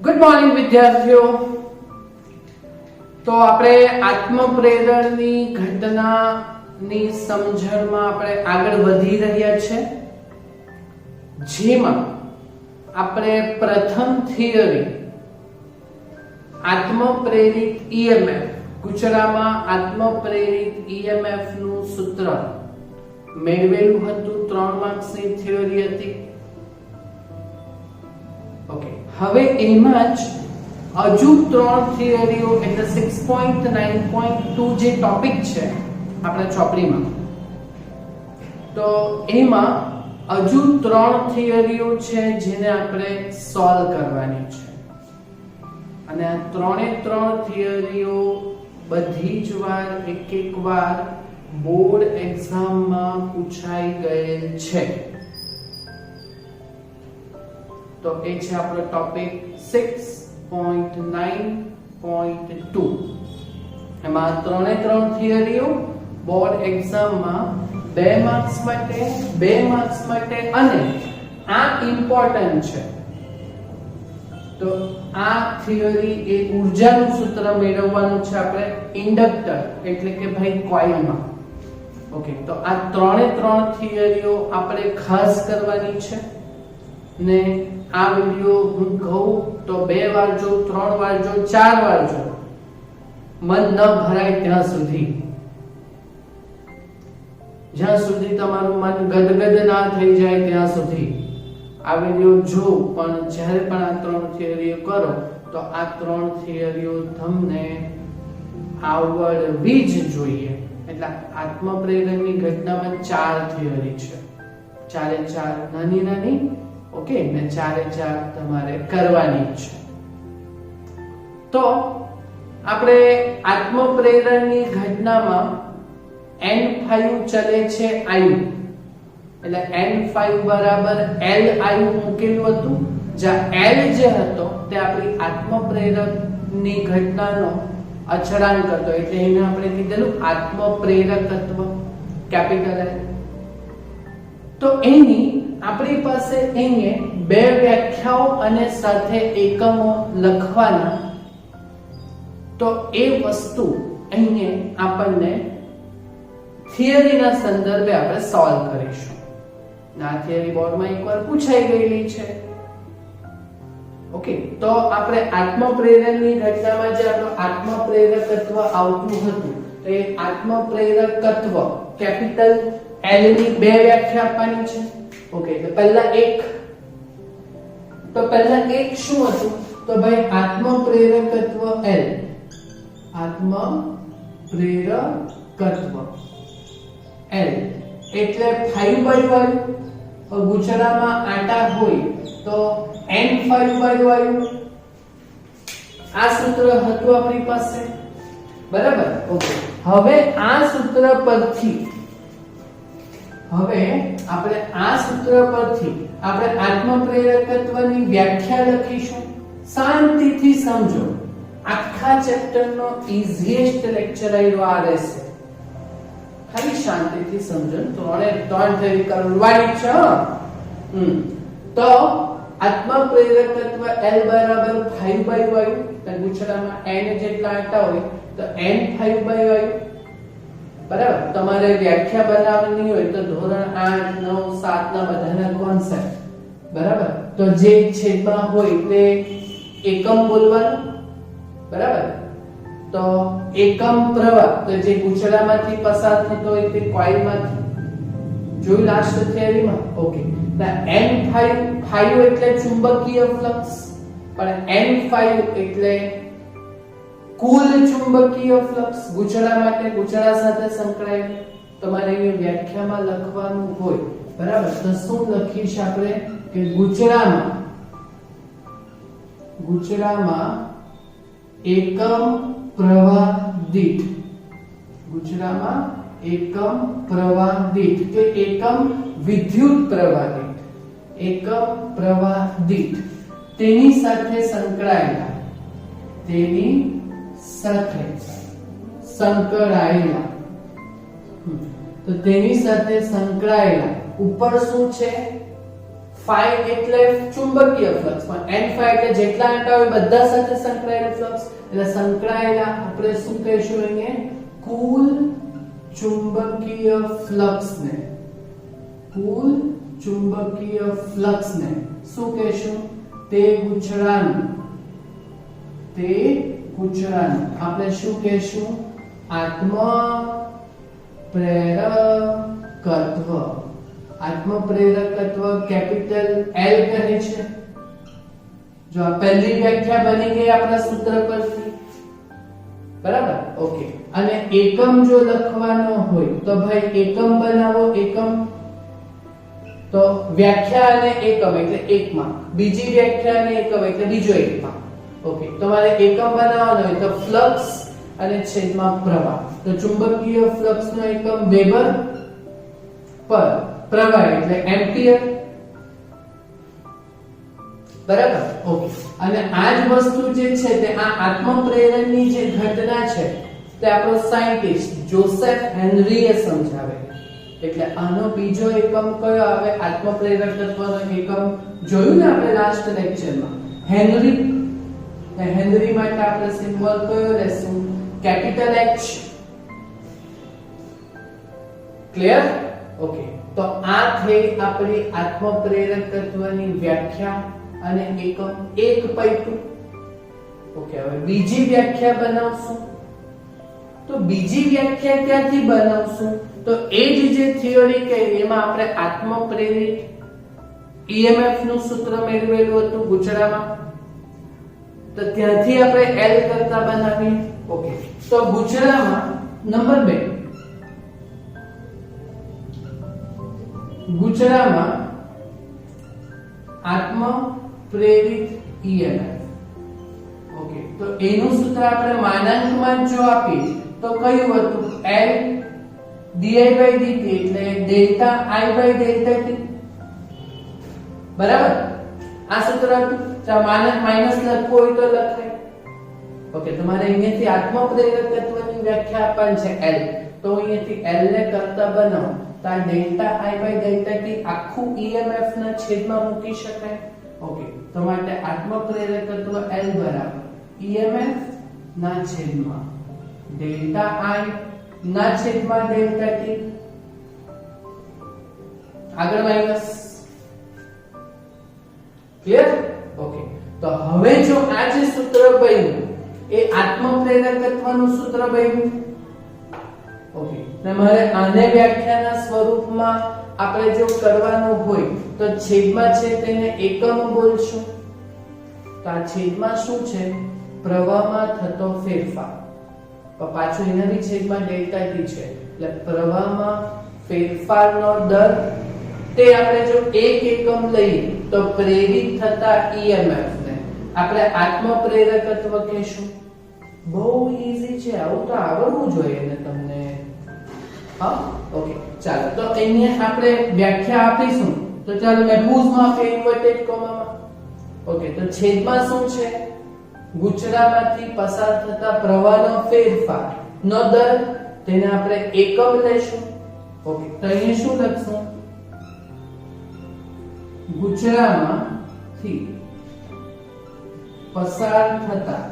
Good morning વિદ્યાર્થીઓ. તો આપણે આત્મપ્રેરણની ઘટનાની સમજણમાં આપણે આગળ વધી રહ્યા છે, જેમાં આપણે પ્રથમ થિયરી આત્મપ્રેરિત ઈએમએફ, ગુજરાતીમાં આત્મપ્રેરિત ઈએમએફ નું સૂત્ર મેળવેલું હતું. 3 માર્ક્સની થિયરી હતી. ઓકે, હવે એમાં જ હજુ 3 થિયરીઓ એટલે 6.9.2 જે ટોપિક છે આપણા ચોપડીમાં, તો એમાં હજુ 3 થિયરીઓ છે જેને આપણે સોલ્વ કરવાની છે. અને આ 3 થિયરીઓ બધી જ વાર એક વાર બોર્ડ એક્ઝામમાં પૂછાઈ ગયેલ છે. તો એ છે આપણો ટોપિક 6.9.2. એમાં 3 થિયરીઓ બોર્ડ એક્ઝામમાં 2 માર્ક્સ માટે, 2 માર્ક્સ માટે, અને આ ઇમ્પોર્ટન્ટ છે. તો આ થિયરી એ ઊર્જાનું સૂત્ર મેળવવાનું છે આપણે ઇન્ડક્ટર એટલે કે ભાઈ કોઇલમાં. ઓકે, તો આ 3 થિયરીઓ આપણે ખાસ કરવાની છે. ને આ વિડિયો હું કહું તો 2 વાર જો, 3 વાર જો, 4 વાર જો, મન ન ભરાય ત્યાં સુધી, જ્યાં સુધી તમારું મન ગદગદ ના થઈ જાય ત્યાં સુધી આ વિડિયો જો. પણ જ્યારે પણ આ 3 થિયરીઓ કરો તો આ 3 થિયરીઓ તમને આવડવી જ જોઈએ. એટલે આત્મપ્રેરણની ઘટનામાં 4 થિયરી છે, 4 નાની નાની. ઓકે, ને 4 તમારે કરવાની છે. તો આપણે આત્મપ્રેરણની ઘટનામાં n5 ચલે છે આયુ, એટલે n5 બરાબર l આયુ મૂકેલું હતું. જ્યાં l જે હતો તે આપણી આત્મપ્રેરકની ઘટનાનો અચળાંક હતો, એટલે એને આપણે કીધેલું આત્મપ્રેરકત્વ, કેપિટલ L. તો એની આપણી પાસે અહીંયા 2 વ્યાખ્યાઓ અને સાથે એકમો લખવાના. તો એ વસ્તુ અહીંયા આપણને થિયરીના સંદર્ભે આપણે સોલ્વ કરીશું. આ થિયરી બોર્ડમાં એકવાર પૂછાઈ ગયેલી છે. ઓકે, તો આપણે આત્મપ્રેરણની ઘટનામાં જે આપણું આત્મપ્રેરકત્વ આવતું હતું, તો એ આત્મપ્રેરકત્વ કેપિટલ L ની 2 વ્યાખ્યા આપવાની છે. ઓકે, તો પહેલા એક શું હતું? તો ભાઈ આત્મપ્રેરકત્વ L, આત્મપ્રેરકત્વ L એટલે 5/1. ગુજરાતીમાં આટા હોય તો n5/1. આ સૂત્ર હતું આપણી પાસે, બરાબર. ઓકે, હવે આ સૂત્ર પરથી આપણે આત્મપ્રેરકત્વની વ્યાખ્યા લખીશું. શાંતિથી સમજો. આખા ચેપ્ટરનો ઈઝીએસ્ટ લેક્ચર આવ્યો આ રહેશે. ખાલી શાંતિથી સમજો. 3 થિયરી કરવાની છે. તો આત્મપ્રેરકત્વ L બરાબર 5/1. તો ગુજરાતીમાં n જેટલા આટા હોય તો n5/1. બરાબર. તમારે વ્યાખ્યા બનાવવાની હોય તો ધોરણ 8, 9, 7 ના બધાના કોન્સેપ્ટ, બરાબર. તો જે છેદમાં હોય તે એકમ બોલવાનું, બરાબર. તો એકમ પ્રવાહ તો જે ગુજરાતીમાંથી પસાર થતો હોય તે કોઇલમાંથી જોઈ લાસ્ટ થિયરીમાં. ઓકે, n5 એટલે ચુંબકીય ફ્લક્સ, પણ n5 એટલે કુલ ચુંબકીય ફ્લક્સ. ગુજરાતી માટે ગુજરાત સાથે સંકળાયેલ તમારે એ વ્યાખ્યામાં લખવાનું હોય, બરાબર. તો શું લખીશ આપણે કે ગુજરાતીમાં એકમ પ્રવાહ દીઠ, એકમ પ્રવાહ દીઠ કે એકમ વિદ્યુત પ્રવાહ દીઠ, એકમ પ્રવાહ દીઠ તેની સાથે સંકળાયેલા તો તેની સાથે સંકળાયેલા ઉપર શું છે? phi એટલે ચુંબકીય ફ્લક્સ, પણ n phi એટલે જેટલા આંટા હોય બધા સાથે સંકળાયેલું ફ્લક્સ, એટલે સંકળાયેલા આપણે શું કહીશું અહીંયા? કુલ ચુંબકીય ફ્લક્સ ને, કુલ ચુંબકીય ફ્લક્સ ને શું કહીશું? તે ગૂંચળાનું, તે ગૂંચળાનું આપણે શું કહીશું? આત્મ પ્રેરકત્વ. આત્મ પ્રેરકત્વ કેપિટલ L કહે છે. જો આ પહેલી વ્યાખ્યા બની ગઈ આપણા સૂત્ર પરથી, બરાબર? ઓકે. અને એકમ જો લખવાનો હોય તો ભાઈ એકમ બનાવો. એકમ તો વ્યાખ્યા અને એકમ એટલે એક માર્ક, બીજી વ્યાખ્યા અને એકમ એટલે બીજો એક માર્ક. ઓકે. તમારે એકમ બનાવવાનો હોય તો ફ્લક્સ અને છેદમાં પ્રવાહ. તો ચુંબકીય ફ્લક્સ નો એકમ વેબર પર, પ્રવાહ એટલે એમ્પિયર, બરાબર? ઓકે. અને આ જ વસ્તુ જે છે તે આ આત્મપ્રેરણની જે ઘટના છે તે આપણો સાયન્ટિસ્ટ જોસેફ હેનરીએ સમજાવે. એટલે આનો બીજો એકમ કયો આવે? આત્મપ્રેરકત્વનો એકમ જોયું ને આપણે લાસ્ટ લેક્ચરમાં, હેનરી. હેનરી માટે આપણે સિમ્બોલ કયો લેશું? Capital H. ક્લિયર? ઓકે. તો આ થઈ આપણી આત્મપ્રેરકત્વની વ્યાખ્યા અને એકમ એક પૈકી. ઓકે. હવે બીજી વ્યાખ્યા બનાવશું. તો બીજી વ્યાખ્યા ક્યાંથી બનાવશું? તો એ જ જે થિયરી કે એમાં આપણે આત્મપ્રેરિત EMF નું સૂત્ર મેળવેલું હતું ગૂંચળામાં, તો ત્યાંથી આપણે L કરતા બનાવીએ. ઓકે. તો ગૂંચળામાં નંબર 2, ગૂંચળામાં આત્મ પ્રેરિત EMF. ઓકે. તો એનું સૂત્ર આપણે માનાંકમાં જો આપીએ તો કયું હતું? L di/dt એટલે ડેલ્ટા I/ડેલ્ટા t. બરાબર? આ સૂત્ર હતું. ચાલો માનક માઈનસ લખવું હોય તો લખાય. ઓકે. તમારે અહીંયાથી આત્મપ્રેરકત્વની વ્યાખ્યા આપવાની છે L, તો અહીંયાથી L ને કરતા બનાવો તો આ ડેલ્ટા I/ડેલ્ટા t આખું EMF ના છેદમાં મૂકી શકાય. ઓકે. તો માટે આત્મપ્રેરકત્વ L બરાબર EMF ના છેદમાં ડેલ્ટા I ના છેદમાં ડેલ્ટા t. આગળ માઈનસ. ક્લિયર? ઓકે. તો હવે જો આ જે સૂત્ર બન્યું એ આત્મપ્રેરકત્વનું સૂત્ર બન્યું. ઓકે. ને મારે આને વ્યાખ્યાના સ્વરૂપમાં આપણે જો કરવાનું હોય તો છેદમાં છે તેને એકમ બોલશું. તો આ છેદમાં શું છે? પ્રવાહમાં થતો ફેરફાર. પાછું એના બી છેદમાં ડેલ્ટા t છે, એટલે પ્રવાહમાં ફેરફારનો દર. તે આપણે જો એક એકમ લઈએ તો પ્રેરિત થતા EMF ને આપણે આત્મપ્રેરકત્વ કહેશું. બહુ ઈઝી છે, આવું તો આવડવું જોઈએ ને તમને. હા. ઓકે. ચાલો તો અહીંયા આપણે વ્યાખ્યા આપીશું. તો ચાલો મેં ભુજમાં કે ઇન્વર્ટેડ કોમામાં. ઓકે. તો છેદમાં શું છે? ગૂંચળામાંથી પસાર થતા પ્રવાહનો ફેરફાર નો દર, તેને આપણે એકમ લેશું. ઓકે. તો અહીંયા શું લખશું? ગૂંચળામાંથી પસાર થતા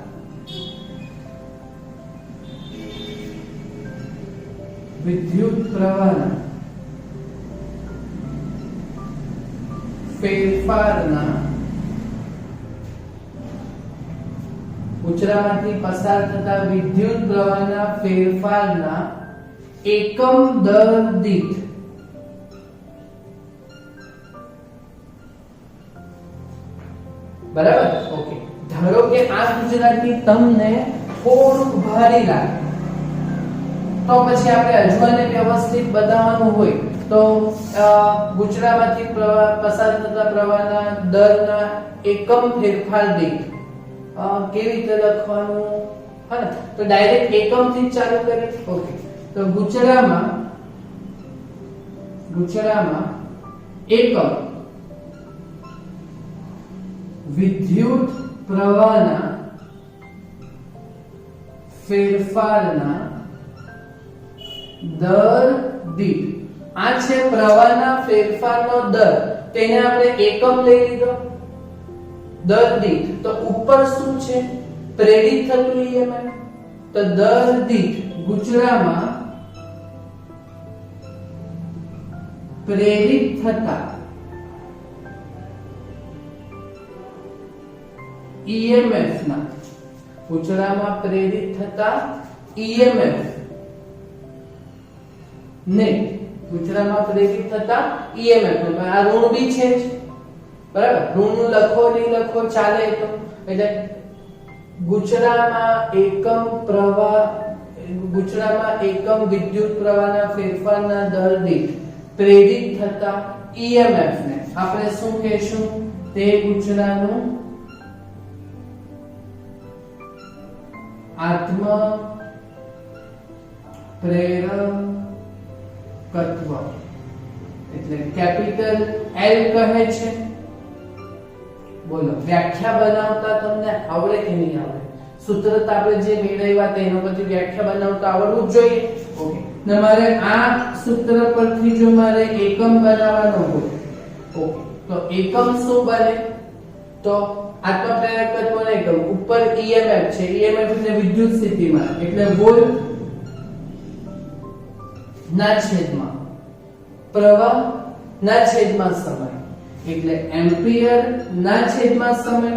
વિદ્યુત પ્રવાહના ફેરફારના, ગૂંચળામાંથી પસાર થતા વિદ્યુત પ્રવાહના ફેરફારના એકમ દર દીઠ બરાબર. ઓકે. ધારો કે આ ગુજરાતી તમને થોડુંક ભારી લાગે તો પછી આપણે અજમાને વ્યવસ્થિત બતાવવાનું હોય તો ગૂંચળામાંથી પસાર થતા પ્રવાહના દરના એકમ ફેરફાર દીઠ કેવી રીતે લખવાનું? હા, તો ડાયરેક્ટ એકમ થી ચાલુ કરીએ. ઓકે. તો ગૂંચળામાં એકમ વિદ્યુત પ્રવાહના ફેરફારના દર દીઠ. આ છે પ્રવાહના ફેરફારનો દર, તેને આપણે એકમ લઈ લીધો દર દીઠ, તો ઉપર શું છે પ્રેરિત થતું EMF, તો દર દીઠ ગુચરામાં પ્રેરિત થતા EMF ના ગુચરામાં પ્રેરિત થતા EMF ને ગુચરામાં પ્રેરિત થતા EMF ને આ ઋણ બી છે જ, બરાબર, ઋણ લખો નહીં લખો ચાલે, તો એટલે ગુચરામાં એકમ પ્રવાહ, ગુચરામાં એકમ વિદ્યુત પ્રવાહના ફેરફારના દર દીઠ પ્રેરિત થતા EMF ને આપણે શું કહેશું, તે ગુચરાનું આત્મ પ્રેરકત્વ, એટલે કેપિટલ L કહે છે. બોલો વ્યાખ્યા બનાવતા તમને આવડે કે નહીં આવડે? સૂત્ર તો આપણે જે મેળવ્યા તેનો પછી વ્યાખ્યા બનાવતા આવડવું જ જોઈએ. ઓકે, ને મારે આ સૂત્ર પરથી જો મારે એકમ બનાવવાનો હોય, ઓકે, તો એકમ શું બને, તો આત્મપ્રેરકત્વનો એકમ ઉપર EMF છે, EMF એટલે વિદ્યુત સ્થિતિમાન, એટલે વોલ્ટ ના છેદમાં પ્રવાહ ના છેદમાં સમય, એટલે એમ્પિયર ના છેદમાં સમય,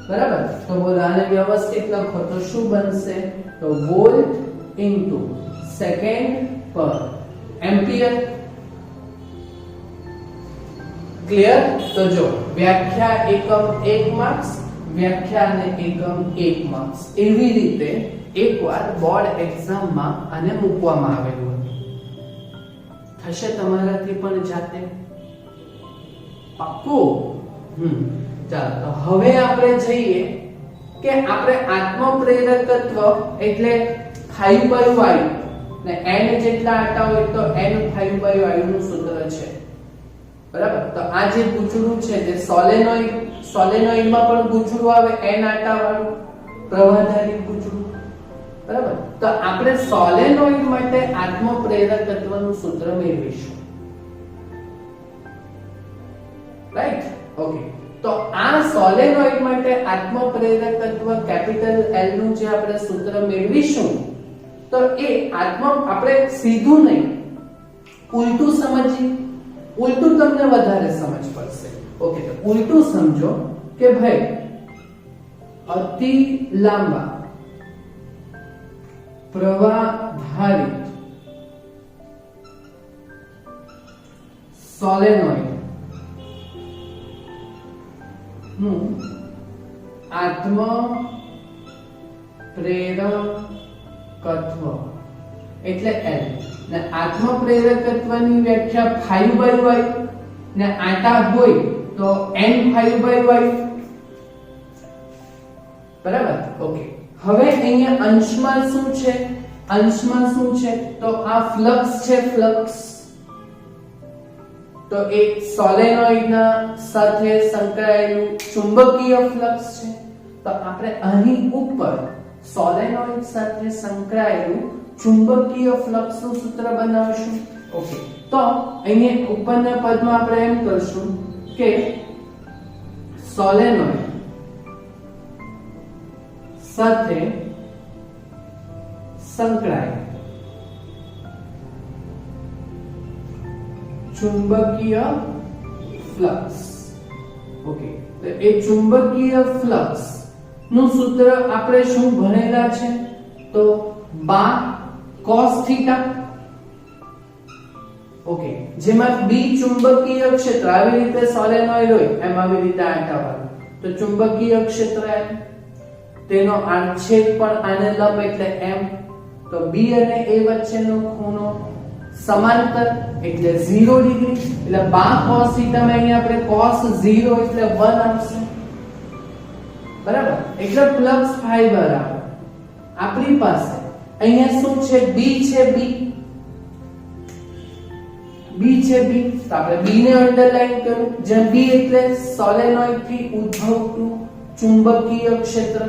બરાબર. તો બોલો આને વ્યવસ્થિત લખો તો શું બનશે, તો વોલ્ટ ઇન્ટુ સેકન્ડ પર એમ્પિયર. ક્લિયર? તો જો વ્યાખ્યા એકમ 1 માર્ક્સ, વ્યાખ્યા અને એકમ 1 માર્ક્સ, એવી રીતે એકવાર બોર્ડ એક્ઝામમાં આને મૂકવામાં આવેલું હતું. થશે તમારાથી પણ જાતે પાક્કું? ચાલો, તો હવે આપણે જઈએ કે આપણે આત્મપ્રેરકત્વ એટલે 5/I ને n જેટલા આટા હોય તો n 5/I નું સૂત્ર છે, બરાબર. તો આ જે ગૂંચળું છે જે સોલેનોઇડમાં પણ ગૂંચળું આવે n આટા વાળું પ્રવાહધારી ગૂંચળું, બરાબર. તો આપણે સોલેનોઇડ માટે આત્મપ્રેરકત્વનું સૂત્ર મેળવીશું, રાઈટ? ઓકે, તો આ સોલેનોઇડ માટે આત્મપ્રેરકત્વ કેપિટલ L નું જે આપણે સૂત્ર મેળવીશું, તો એ આપણે સીધું નહીં ઉલટું સમજીએ, ઉલટું તમને વધારે સમજ પડશે. ઓકે, તો ઉલટું સમજો કે ભાઈ અતિ લાંબા પ્રવાહધારિત સોલેનોઇડ નું આત્મ પ્રેરકત્વ એટલે L, ને આત્મ પ્રેરકત્વની વ્યાખ્યા 5/I ને આટા હોય તો n 5/I, બરાબર. ઓકે, હવે અહીંયા અંશમાં શું છે, અંશમાં શું છે, તો આ ફ્લક્સ છે, ફ્લક્સ. તો એ સોલેનોઇડના સાથે સંકળાયેલું ચુંબકીય ફ્લક્સ છે. તો આપણે અહીં ઉપર સોલેનોઇડ સાથે સંકળાયેલું ચુંબકીય ફ્લક્સ નું સૂત્ર બનાવીશું. ઓકે, તો અહીંયા ઉપરના પદમાં આપણે એમ કરશું કે સોલેનોઇડ સાથે સંકળાયેલ ચુંબકીય ફ્લક્સ. ઓકે, તો એ ચુંબકીય ફ્લક્સ નું સૂત્ર આપણે શું ભણેલા છે, તો બા cos થીટા. ઓકે, જેમાં B ચુંબકીય ક્ષેત્ર આવી રીતે સોલેનોઇડ હોય એમ આવી રીતે આંટાવાળું, તો ચુંબકીય ક્ષેત્ર M, તેનો આડછેદ પણ આને લંબ એટલે M. તો B અને A વચ્ચેનો ખૂણો સમાંતર એટલે 0 ડિગ્રી, એટલે બા cos થીટા માં અહીંયા આપણે cos 0 એટલે 1 આવશે, બરાબર. એટલે પ્લસ 5 બરાબર આપણી પાસે અહીંયા શું છે, B છે, B છે, B. તો આપણે B ને અંડરલાઈન કરું, જ્યાં B એટલે સોલેનોઇડ થી ઉદ્ભવતું ચુંબકીય ક્ષેત્ર,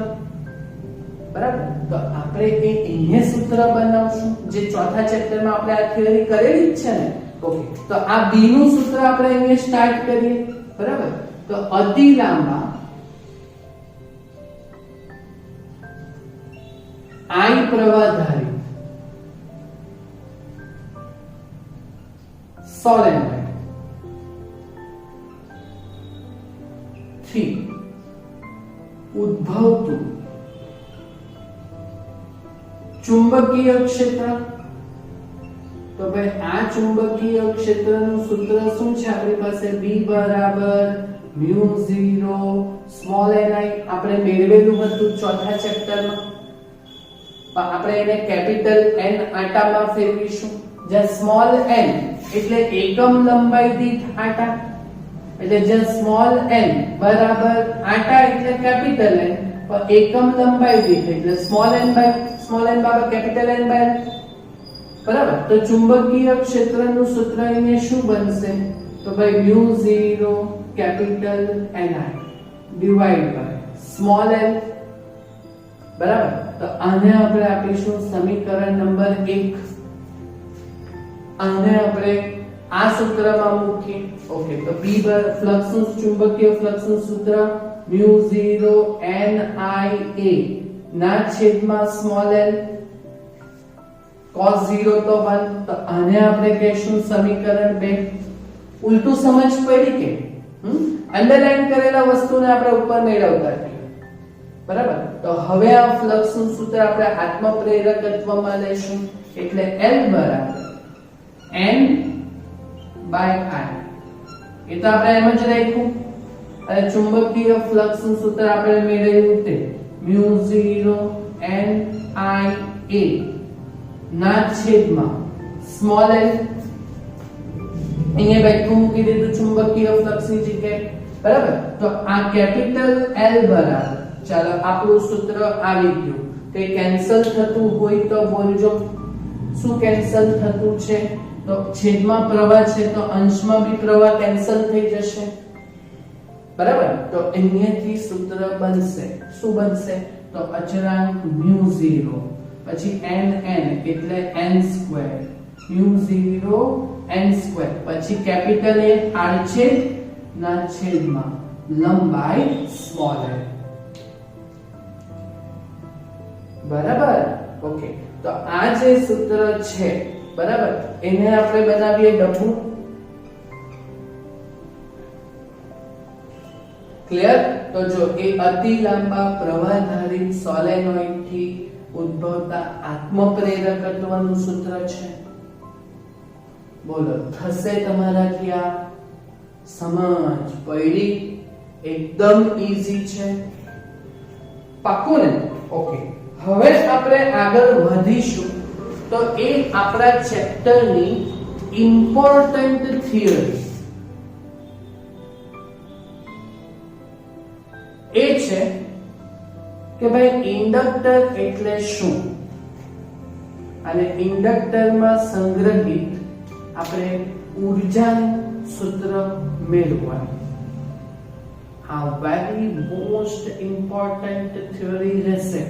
બરાબર. તો આપણે એ અહીંયા સૂત્ર બનાવશું જે ચોથા ચેપ્ટરમાં આપણે આ થિયરી કરેલી જ છે ને, ઓકે, તો આ બી નું સૂત્ર આપણે અહીંયા સ્ટાર્ટ કરીએ, બરાબર? તો અતિ લાંબા I પ્રવાહધારી સોલેનોઇડ થી ઉદ્ભવતું ચુંબકીય ક્ષેત્ર. તો ભાઈ આ ચુંબકીય ક્ષેત્રનું સૂત્ર શું છે આપણી પાસે? B બરાબર μ0 સ્મોલ ni. આપણે મેળવેલું હતું ચોથા ચેપ્ટરમાં, પણ આપણે એને કેપિટલ N આટામાં ફેરવીશું. જ્યાં સ્મોલ n એટલે એકમ લંબાઈ દીઠ આટા, એટલે જ્યાં સ્મોલ n બરાબર આટા એટલે કેપિટલ N, પણ એકમ લંબાઈ દીઠ એટલે સ્મોલ n બરાબર કેપિટલ N બાય. બરાબર? તો ચુંબકીય ક્ષેત્રનું સૂત્ર અહીંયા શું બનશે? તો ભાઈ μ0 capital Ni divide by small n. બરાબર? તો આને આપણે આપીશું સમીકરણ નંબર 1. આને આપણે આ સૂત્રમાં મૂકીએ. ઓકે, તો B ફ્લક્સનું ચુંબકીય ફ્લક્સનું સૂત્ર μ0 NiA ના છેદમાં સ્મોલ n cos 0 તો 1. તો આને આપણે કહેશું સમીકરણ 2. ઉલટું સમજ પડી કે? અંડરલાઈન કરેલા વસ્તુને આપણે ઉપર મેળવતા છીએ. બરાબર? તો હવે આ ફ્લક્સનું સૂત્ર આપણે આત્મપ્રેરકત્વમાં લેશું, એટલે L બરાબર N બાય I. એ તો આપણે એમ જ રાખ્યું. અને ચુંબકીય ફ્લક્સનું સૂત્ર આપણે મેળવ્યું તે μ0 NiA ના છેદમાં સ્મોલ n. અહીંયા બેઠું મૂકી દીધું ચુંબકીય ફ્લક્સની જગ્યાએ. બરાબર? તો આ કેપિટલ L બરાબર, ચાલો આપણું સૂત્ર આવી ગયું. તે કેન્સલ થતું હોય તો બોલજો. શું કેન્સલ થતું છે? તો છેદમાં પ્રવાહ છે તો અંશમાં બી પ્રવાહ કેન્સલ થઈ જશે. બરાબર? તો અહીંયાથી સૂત્ર બનશે. શું બનશે? તો અચળાંક μ0 પછી nn એટલે n2 μ0 n2 પછી કેપિટલ A આડછેદ ના છેદમાં લંબાઈ સ્મોલ n. બરાબર? ઓકે, તો આ જે સૂત્ર છે, બરાબર, એને આપણે બનાવીએ ડબ્બુ. ક્લિયર? તો જો એ અતિ લાંબા પ્રવાહધારી સોલેનોઇડ થી ઉદ્ભવતા આત્મપ્રેરકત્વનું સૂત્ર છે. બોલો, થશે તમારાથી આ સમજ પડી? એકદમ ઈઝી છે. પાક્કું ને? ઓકે, હવે આપણે આગળ વધીશું. તો એ આપણા ચેપ્ટરની ઇમ્પોર્ટન્ટ થિયરી એ છે કે ભાઈ ઇન્ડક્ટર એટલે શું, અને ઇન્ડક્ટરમાં સંગ્રહિત આપણે ઊર્જાનું સૂત્ર મેળવવાનું. આ વેરી મોસ્ટ ઇમ્પોર્ટન્ટ થિયરી રહેશે.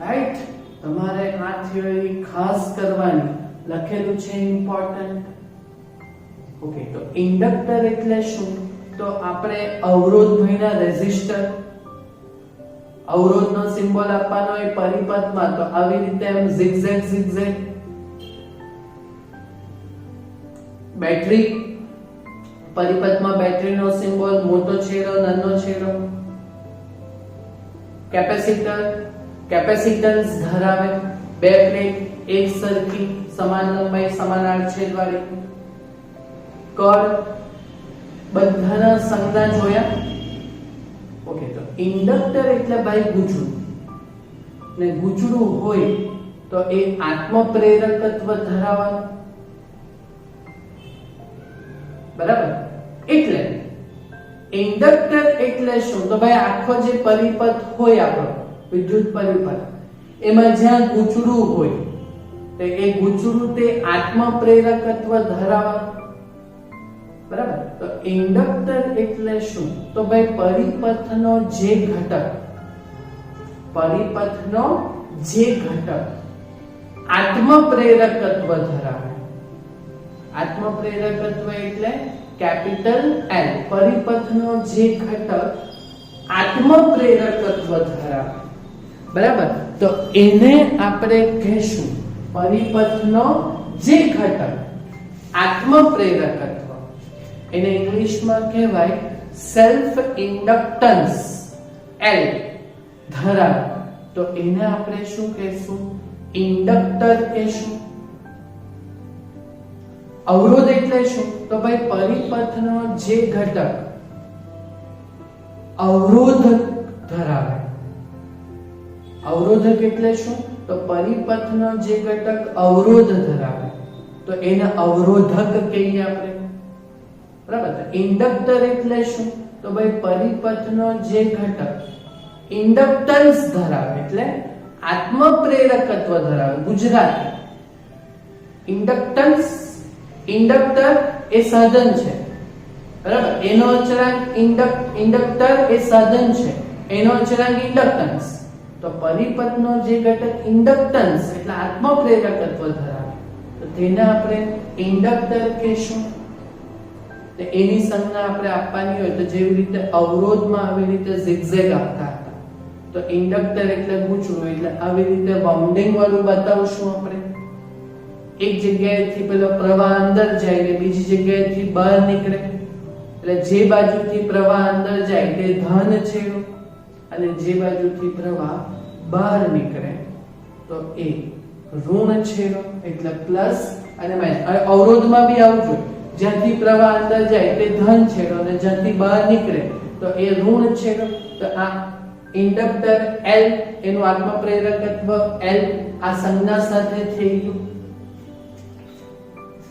રાઈટ? તમારે આ થિયરી ખાસ કરવાની. લખેલું છે ઇમ્પોર્ટન્ટ. ઓકે, તો ઇન્ડક્ટર એટલે શું? તો આપણે અવરોધ ભઈના રેઝિસ્ટર, અવરોધનો સિમ્બોલ આપવાનો એ પરિપથમાં, તો આવી રીતે એમ zigzag zigzag. બેટરી, પરિપથમાં બેટરીનો સિમ્બોલ મોટો છેડો નાનો છેડો. કેપેસિટર, કેપેસિટન્સ ધરાવે. બે પ્લેટ એક સરખી સમાન લંબાઈ સમાન આડછેદ વાળી. કળ, બધાના સંજ્ઞા જોયા. ઓકે, તો ઇન્ડક્ટર એટલે ભાઈ ગૂંચળું, ને ગૂંચળું હોય તો એ આત્મપ્રેરકત્વ ધરાવવાનું. બરાબર? એટલે ઇન્ડક્ટર એટલે શું? તો ભાઈ આખો જે પરિપથ હોય આપણો વિદ્યુત પરિપથ, એમાં જ્યાં ગૂંચળું હોય તો એ ગૂંચળું તે આત્મપ્રેરકત્વ ધરાવવાનું. બરાબર? તો ઇન્ડક્ટર એટલે શું? તો ભાઈ પરિપથનો જે ઘટક, પરિપથનો જે ઘટક આત્મપ્રેરકત્વ ધરાવે. આત્મપ્રેરકત્વ એટલે કેપિટલ L. પરિપથનો જે ઘટક આત્મપ્રેરકત્વ ધરાવે, બરાબર, તો એને આપણે કહેશું પરિપથનો જે ઘટક આત્મપ્રેરકત્વ. એને ઇંગ્લિશમાં કહેવાય સેલ્ફ ઇન્ડક્ટન્સ L ધરાવે. તો એને આપણે શું કહેશું? ઇન્ડક્ટર કહેશું. અવરોધ એટલે શું? તો ભાઈ પરિપથનો જે ઘટક અવરોધ ધરાવે. અવરોધક એટલે શું? તો પરિપથનો જે ઘટક અવરોધ ધરાવે, તો એને અવરોધક કહીએ આપણે, બરાબર. ઇન્ડક્ટર એટલે શું? તો ભાઈ પરિપથનો જે ઘટક ઇન્ડક્ટન્સ ધરાવે એટલે આત્મપ્રેરકત્વ ધરાવે. ગુજરાતી ઇન્ડક્ટન્સ, ઇન્ડક્ટર એ સાધન છે, બરાબર. એનો અચળાંક ઇન્ડક્ટર એ સાધન છે, એનો અચળાંક ઇન્ડક્ટન્સ. તો પરિપથનો જે ઘટક ઇન્ડક્ટન્સ એટલે આત્મપ્રેરકત્વ ધરાવે, તો તેને આપણે ઇન્ડક્ટર કહેશું. તો એની સંજ્ઞા આપણે આપવાની હોય તો જેવી રીતે અવરોધમાં આવી રીતે zigzag આપતા હતા, તો ઇન્ડક્ટર એટલે ગૂંચળું, એટલે આવી રીતે બાઉન્ડિંગ વાળું બતાવશું આપણે. એક જગ્યાએથી પેલો પ્રવાહ અંદર જાય ને બીજી જગ્યાએથી બહાર નીકળે, એટલે જે બાજુથી પ્રવાહ અંદર જાય તે ધન છેડો અને જે બાજુથી પ્રવાહ બહાર નીકળે તો એ ઋણ છેડો, એટલે પ્લસ અને માઇનસ. અવરોધમાં બી આવું જોઈએ, જ્યાંથી પ્રવાહ અંદર જાય તે ધન છેડો અને જ્યાંથી બહાર નીકળે તો એ ઋણ છેડો. તો આ ઇન્ડક્ટર L, એનું આત્મપ્રેરકત્વ L આ સંજ્ઞા સાથે થઈ ગયું,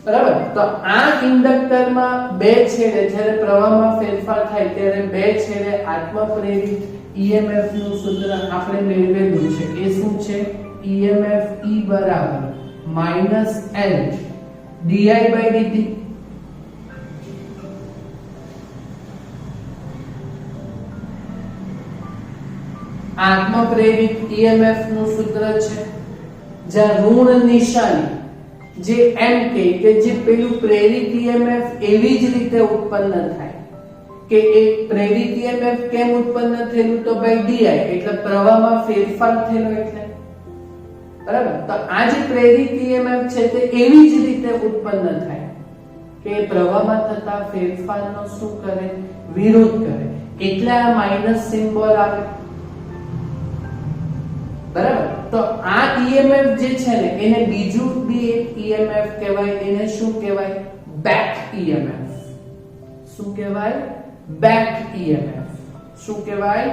બરાબર. તો આ ઇન્ડક્ટરમાં બે છેડે જ્યારે પ્રવાહમાં ફેરફાર થાય ત્યારે બે છેડે આત્મપ્રેરિત EMF નું સૂત્ર આપણે મેળવેલું છે. એ શું છે? EMF E બરાબર -L di/dt. આત્મપ્રેરિત EMF નું સૂત્ર છે જ્યાં ઋણ નિશાની જે એમ કે જે પેલું પ્રેરિત EMF એવી જ રીતે ઉત્પન્ન થાય કે એ પ્રેરિત EMF કેમ ઉત્પન્ન થયેલું? તો ભાઈ di એટલે પ્રવાહમાં ફેરફાર થયેલો એટલે, બરાબર. તો આ જે પ્રેરિત EMF છે તે એવી જ રીતે ઉત્પન્ન થાય કે પ્રવાહમાં થતા ફેરફારનો શું કરે? વિરોધ કરે. એટલે આ માઈનસ સિમ્બોલ આવે, બરાબર. તો આ EMF જે છે ને એને બીજું બી એક EMF કહેવાય. એને શું કહેવાય? Back EMF. શું કહેવાય? Back EMF. શું કહેવાય?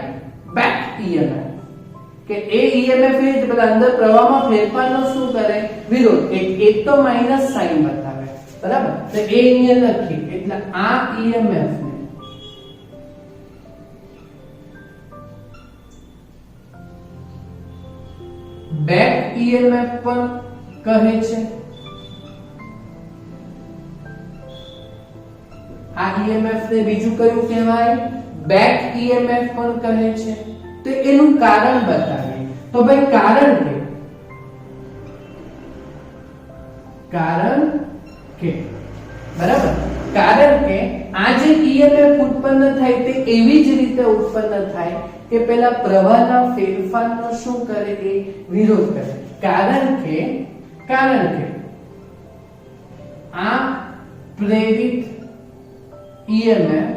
Back EMF. કે એ EMF એ જ બધા અંદર પ્રવાહમાં ફેરફારનો શું કરે? વિરોધ. એક તો માઈનસ સાઈન બતાવે, બરાબર. તો એ અહીંયા લખી, એટલે આ EMF ને બેક EMF પણ કહે છે. આ EMF ને બીજું કયું કહેવાય? બેક EMF પણ કહે છે. તો એનું કારણ બતાવીએ. તો ભાઈ કારણ કે બરાબર, કારણ કે આ જે EMF ઉત્પન્ન થાય તે એવી જ રીતે ઉત્પન્ન થાય કે પેલા પ્રવાહના ફેરફારનો શું કરે? એ વિરોધ કરે. કારણ કે આ પ્રેરિત EMF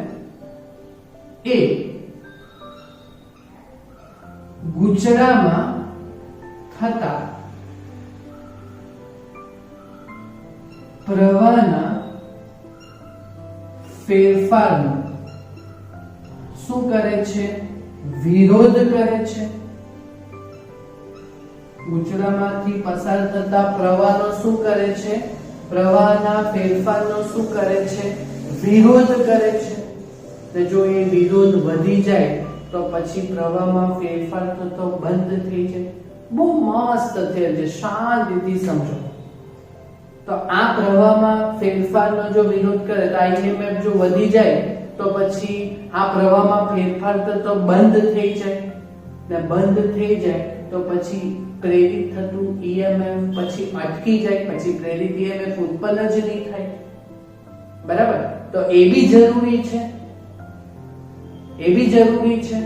એ ગૂંચળામાં થતા પ્રવાહના ફેરફારનો શું કરે છે? વિરોધ કરે છે. ગૂંચળામાંથી પસાર થતા પ્રવાહનો શું કરે છે? પ્રવાહના ફેરફારનો શું કરે છે? વિરોધ કરે છે. તો જો એ વિરોધ વધી જાય તો પછી પ્રવાહમાં ફેરફાર થતો બંધ થઈ જાય. બહુ મસ્ત થયેલ છે, શાંતિથી સમજો. તો આ પ્રવાહમાં ફેરફારનો જો વિરોધ કરે તો આ EMF જો વધી જાય તો પછી આ પ્રવાહમાં ફેરફાર થતો બંધ થઈ જાય, ને બંધ થઈ જાય તો પછી પ્રેરિત થતું EMF પછી અટકી જાય, પછી પ્રેરિત EMF ઉત્પન્ન જ નહીં થાય. બરાબર? તો એ બી જરૂરી છે. એ બી જરૂરી છે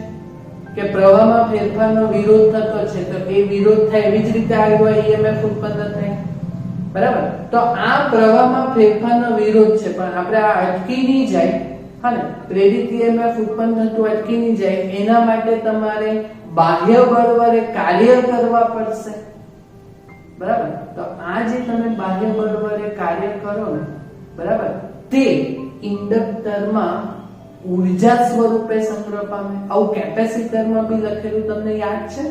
કે પ્રવાહમાં ફેરફારનો વિરોધ થતો છે, તો એ વિરોધ થાય એવી જ રીતે આ EMF ઉત્પન્ન થાય. બરાબર? તો આ પ્રવાહમાં ફેરફારનો વિરોધ છે, પણ આપણે આ અટકી નહીં જાય, હા ને, પ્રેરિત EMF ઉત્પન્ન થતું અટકી નહીં જાય, એના માટે તમારે બાહ્ય બળ વડે કાર્ય કરવા પડશે. બરાબર? તો આ જે તમે બાહ્ય બળ વડે કાર્ય કરો ને, બરાબર, તે ઇન્ડક્ટરમાં ઊર્જા સ્વરૂપે સંગ્રહ પામે. આવું કેપેસિટરમાં બી લખેલું તમને યાદ છે?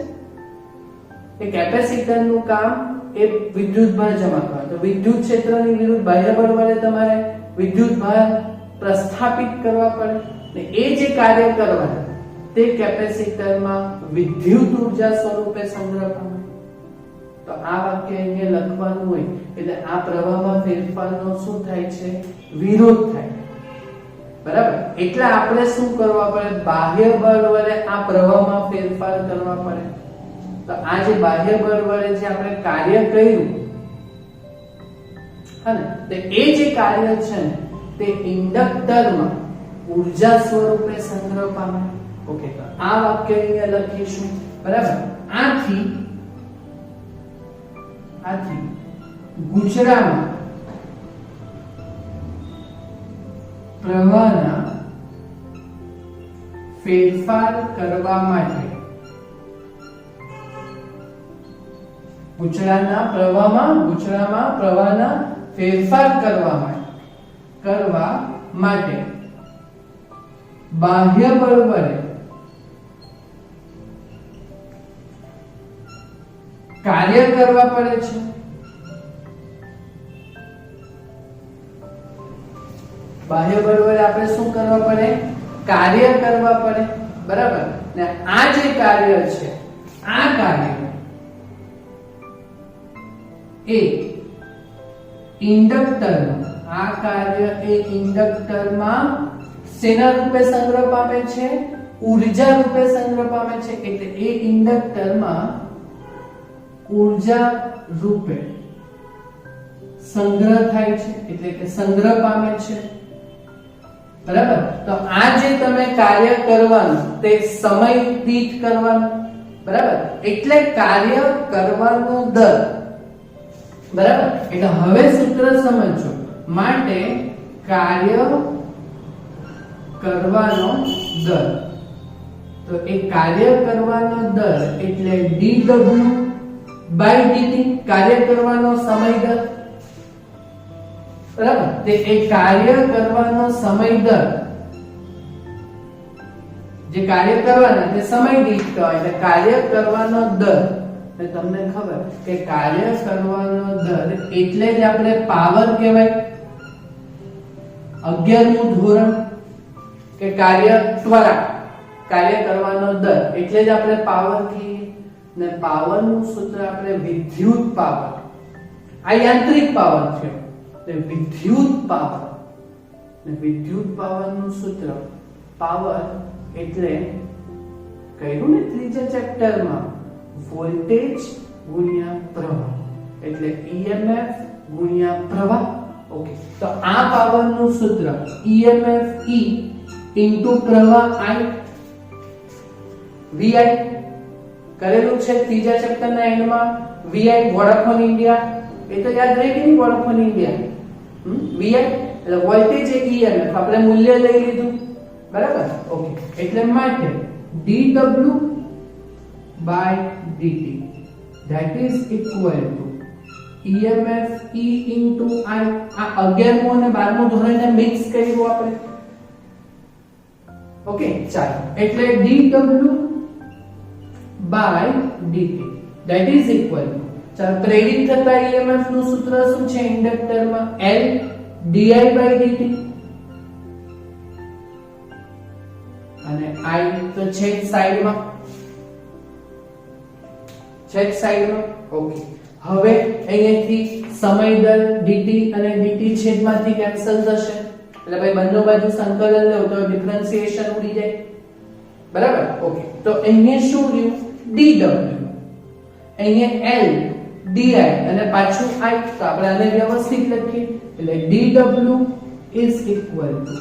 એ કેપેસિટરનું કામ એ વિદ્યુત ભાર જમા કરવા. તો વિદ્યુત ક્ષેત્રની વિરુદ્ધ બાહ્ય બળ વડે તમારે વિદ્યુત ભાર પ્રસ્થાપિત કરવા પડે, ને એ જે કાર્ય કરવાના તે કેપેસિટરમાં વિદ્યુત ઊર્જા સ્વરૂપે સંગ્રહ પામે. તો આ વાક્ય અહીંયા લખવાનું હોય એટલે આ પ્રવાહમાં ફેરફારનો શું થાય છે? વિરોધ થાય. બરાબર? એટલે આપણે શું કરવા પડે? બાહ્ય બળ વડે આ પ્રવાહમાં ફેરફાર કરવા પડે. તો આ જે બાહ્ય બળ વડે જે આપણે કાર્ય કર્યું, હા, તો એ જે કાર્ય છે ને તે ઇન્ડક્ટરમાં ઊર્જા સ્વરૂપે સંગ્રહ પામે. ઓકે, તો આ વાક્ય અહીંયા લખીશું. બરાબર? આથી ગુચરામાં પ્રવાહના ફેરફાર કરવા માટે ગુચરામાં પ્રવાહના ફેરફાર કરવા માટે બાહ્ય બળ વડે કાર્ય કરવા પડે છે. બાહ્ય બળ વડે આપણે શું કરવા પડે? કાર્ય કરવા પડે. બરાબર? ને આ જે કાર્ય છે, આ કાર્ય એ ઇન્ડક્ટરમાં શેના રૂપે સંગ્રહ પામે છે? ઊર્જા રૂપે સંગ્રહ પામે છે. એટલે એ ઇન્ડક્ટરમાં ઊર્જા રૂપે સંગ્રહ થાય છે, એટલે કે સંગ્રહ પામે છે. બરાબર? તો આ જે તમે કાર્ય કરવાનું તે સમય દીઠ કરવાનું. બરાબર? એટલે કાર્ય કરવાનો દર. બરાબર? એટલે હવે સૂત્ર સમજો. માટે કાર્ય કરવાનો દર, તો એ કાર્ય કરવાનો દર એટલે dw/dt, કાર્ય કરવાનો સમય દર. બરાબર? તે એ કાર્ય કરવાનો સમય દર, જે કાર્ય કરવાના તે સમય દીઠ કહેવાય. એટલે કાર્ય કરવાનો દર, તમને ખબર કે કાર્ય કરવાનો દર એટલે જ આપણે પાવર કહેવાય. 11મું ધોરણ કે કાર્ય ત્વરા, કાર્ય કરવાનો દર એટલે જ આપણે પાવર કહીએ. ને પાવર નું સૂત્ર આપણે વિદ્યુત પાવર, આ યાંત્રિક પાવર છે, તે વિદ્યુત પાવર. ને વિદ્યુત પાવર નું સૂત્ર પાવર એટલે કહ્યું ને ત્રીજા ચેપ્ટરમાં, વોલ્ટેજ ગુણ્યા પ્રવાહ, એટલે EMF ગુણ્યા પ્રવાહ. ઓકે, તો આ પાવર નું સૂત્ર EMF E ઇન્ટુ પ્રવાહ I, VI કરેલું છે ત્રીજા ચેપ્ટરના એન્ડમાં. VI વોડાફોન ઇન્ડિયા, એ તો યાદ રહી ગઈ ને, વોડાફોન ઇન્ડિયા. VI એટલે વોલ્ટેજ એ EMF આપણે મૂલ્ય લઈ લીધું. બરાબર? ઓકે, એટલે માટે dw/dt that is equal to EMF E into I. આ 11મું અને 12મું ધોરણને મિક્સ કર્યું આપણે. ઓકે, ચાલો, એટલે dw/dt that is equal to, ચાલો, પ્રેરિત થતા EMF નું સૂત્ર શું છે ઇન્ડક્ટરમાં? L di/dt, અને I તો છેદ સાઈડમાં. ઓકે, હવે અહીંયાથી સમય દર dt અને dt છેદમાંથી કેન્સલ થશે, એટલે ભાઈ બંને બાજુ સંકલન લેવું તો ડિફરન્શિએશન ઉડી જાય. બરાબર? ઓકે, તો અહીંયા શું રહ્યું? dw અહીંયા L di અને પાછું I, તો આપણે આને વ્યવસ્થિત લખીએ એટલે dw is equal to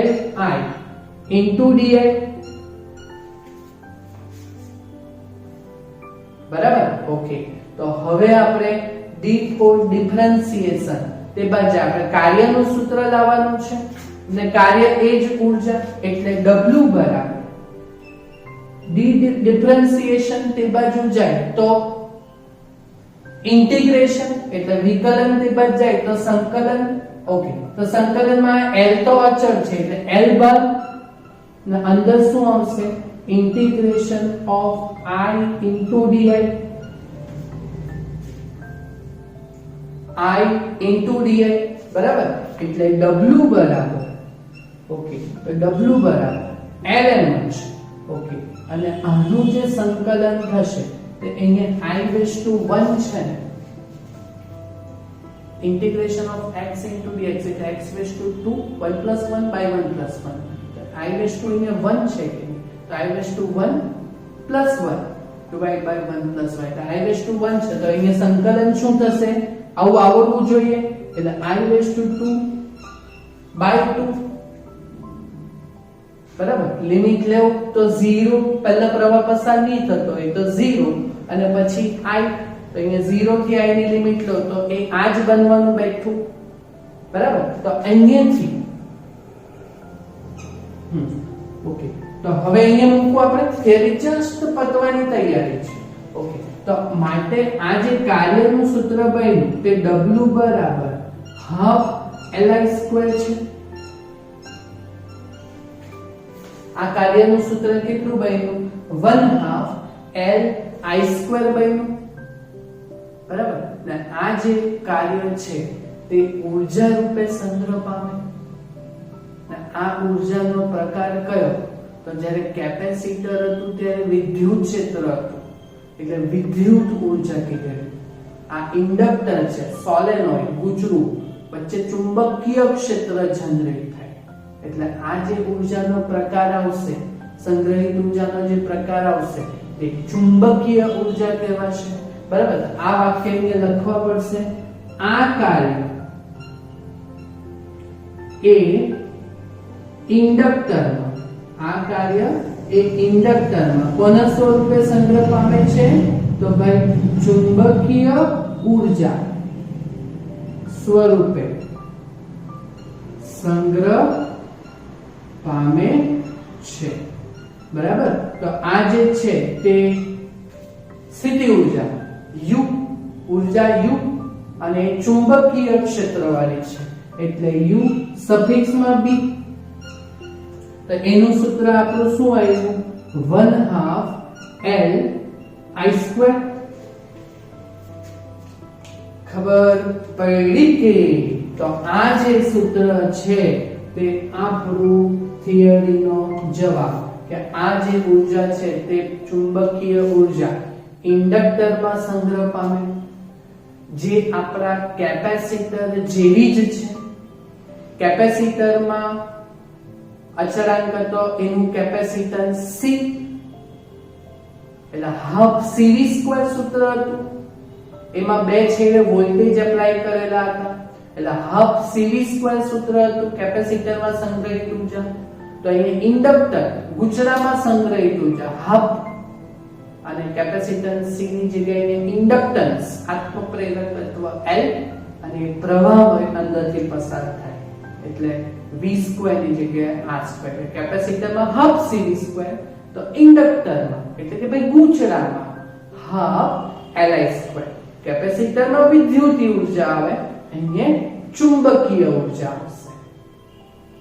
Li into di. બરાબર? ઓકે, તો હવે આપણે d for differentiation તે બાજુ આપણે કાર્યનું સૂત્ર લાવવાનું છે અને કાર્ય એ જ ઊર્જા એટલે w બરાબર d differentiation તે બાજુ જાય તો इंटीग्रेशन એટલે વિકલન તે બાદ જાય તો સંકલન. ઓકે, તો સંકલનમાં L તો અચળ છે એટલે L બાદ ને અંદર શું આવશે integration of I into di. I into di બરાબર એટલે w બરાબર ઓકે, તો w બરાબર ln છે. ઓકે, અને આનું જે સંકલન થશે તો અહીંયા I/1 છે ને integration of x into dx એટલે x/2 1 + 1 by 1 + 1 તો I/2 અહીંયા 1 છે કે તો I/1 + 1 divide by 1 + y તો I/1 છે તો અહીંયા સંકલન શું થશે આવું આવડવું જોઈએ એટલે I/2 by 2 બરાબર. લિમિટ લેવો તો 0 પહેલા પ્રવાહ પસાર નહીં થતો હોય તો 0 અને પછી I તો અહીંયા 0 થી I ની લિમિટ લો તો એ આ જ બનવાનું બેઠું બરાબર. તો અહીંયાથી ઓકે, તો હવે અહીંયા મૂકવું આપણે થિયરી જસ્ટ પતવાની તૈયારી છે. ઓકે, તો માટે આ જે કાર્યનું સૂત્ર બન્યું તે w બરાબર હાફ Li² છે. આ કાર્યનું સૂત્ર કેટલું બન્યું 1/2 Li² બન્યું બરાબર. ને આ જે કાર્ય છે તે ઊર્જા રૂપે સંગ્રહ પામે. ને આ ઊર્જાનો પ્રકાર કયો તો જ્યારે કેપેસિટર હતું ત્યારે વિદ્યુત ક્ષેત્ર હતું એટલે વિદ્યુત ઊર્જા કહેવાય. આ ઇન્ડક્ટર છે સોલેનોઇડ ગુજરું વચ્ચે ચુંબકીય ક્ષેત્ર જનરેટ થાય એટલે આ જે ઊર્જાનો પ્રકાર આવશે સંગ્રહિત ઊર્જાનો જે પ્રકાર આવશે તે ચુંબકીય ઊર્જા કહેવાશે બરાબર. આ વાક્યને લખવા પડશે આ કાર્ય એ ઇન્ડક્ટરમાં આ કાર્ય એ ઇન્ડક્ટરમાં કોના સ્વરૂપે સંગ્રહ પામે છે તો ભાઈ ચુંબકીય ઊર્જા સ્વરૂપે સંગ્રહ પામે છે બરાબર. તો આ જે છે તે સ્થિતિ ઊર્જા u ઊર્જા u અને ચુંબકીય ક્ષેત્રવાળી છે એટલે u સફિક્સમાં b. તો એનું સૂત્ર આપણું શું આવ્યું 1/2 Li². ખબર પડી કે તો આ જે સૂત્ર છે તે આપણું થિયરીનો જવાબ કે આ જે ઊર્જા છે તે ચુંબકીય ઊર્જા ઇન્ડક્ટરમાં સંગ્રહ પામે જે આપણા કેપેસિટર જેવી જ છે. કેપેસિટરમાં અચળાંક હતો એનું કેપેસિટન્સ C એટલે હાફ CV² સૂત્ર હતું. એમાં બે છેડે વોલ્ટેજ એપ્લાય કરેલા હતા એટલે હાફ CV² સૂત્ર હતું કેપેસિટરમાં સંગ્રહિત ઊર્જા. તો અહીંયા ઇન્ડક્ટર ગુચરામાં સંગ્રહિત ઊર્જા હાફ અને કેપેસિટન્સ C ની જગ્યાએ ઇન્ડક્ટન્સ આત્મપ્રેરક તત્વ L અને પ્રવાહ અંદરથી પસાર થાય એટલે V² ની જગ્યાએ R². કેપેસિટરમાં હાફ CV² તો ઇન્ડક્ટરમાં એટલે કે ભાઈ ગુચરામાં હાફ Li². કેપેસિટરમાં વિદ્યુત ઊર્જા આવે અહીંયા ચુંબકીય ઊર્જા આવશે.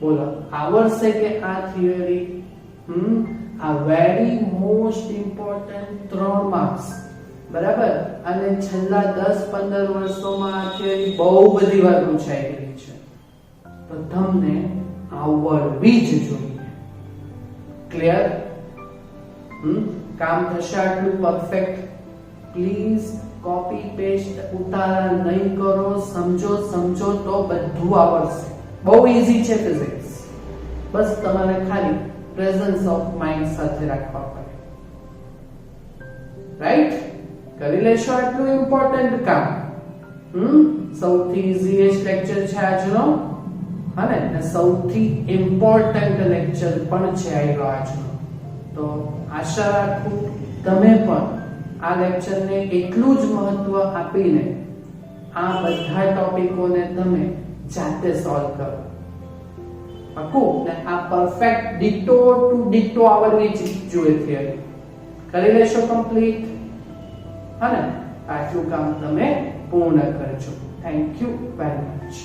બોલો આવડશે કે આ થિયરી આ વેરી મોસ્ટ ઇમ્પોર્ટન્ટ 3 માર્ક્સ બરાબર. અને છેલ્લા 10-15 વર્ષોમાં આ થિયરી બહુ બધી વાર પૂછાઈ ગઈ છે તો તમને આવડવી જ જોઈએ. ક્લિયર? કામ થશે આટલું પરફેક્ટ. પ્લીઝ કોપી પેસ્ટ ઉતારા નહીં કરો. સમજો તો બધું આવડશે. બહુ ઈઝી છે ફિઝિક્સ. બસ તમારે ખાલી પ્રેઝન્સ ઓફ માઇન્ડ સાથે રાખવા પડે. રાઈટ? કરી લેશો આટલું ઇમ્પોર્ટન્ટ કામ. સૌથી ઇઝીએસ્ટ લેક્ચર છે આજનો, અને સૌથી ઇમ્પોર્ટન્ટ લેક્ચર પણ છે આજનો. તો આશા રાખું તમે પણ આ લેક્ચરને એટલું જ મહત્વ આપીને આ બધા ટોપિકોને તમે જાતે સોલ્વ કરો. પાકું? ને આ પરફેક્ટ ડિટો ટુ ડિટો આવડવી જોઈએ થિયરી કરી લેશો કમ્પ્લીટ, અને આટલું કામ તમે પૂર્ણ કરજો. Thank you very much.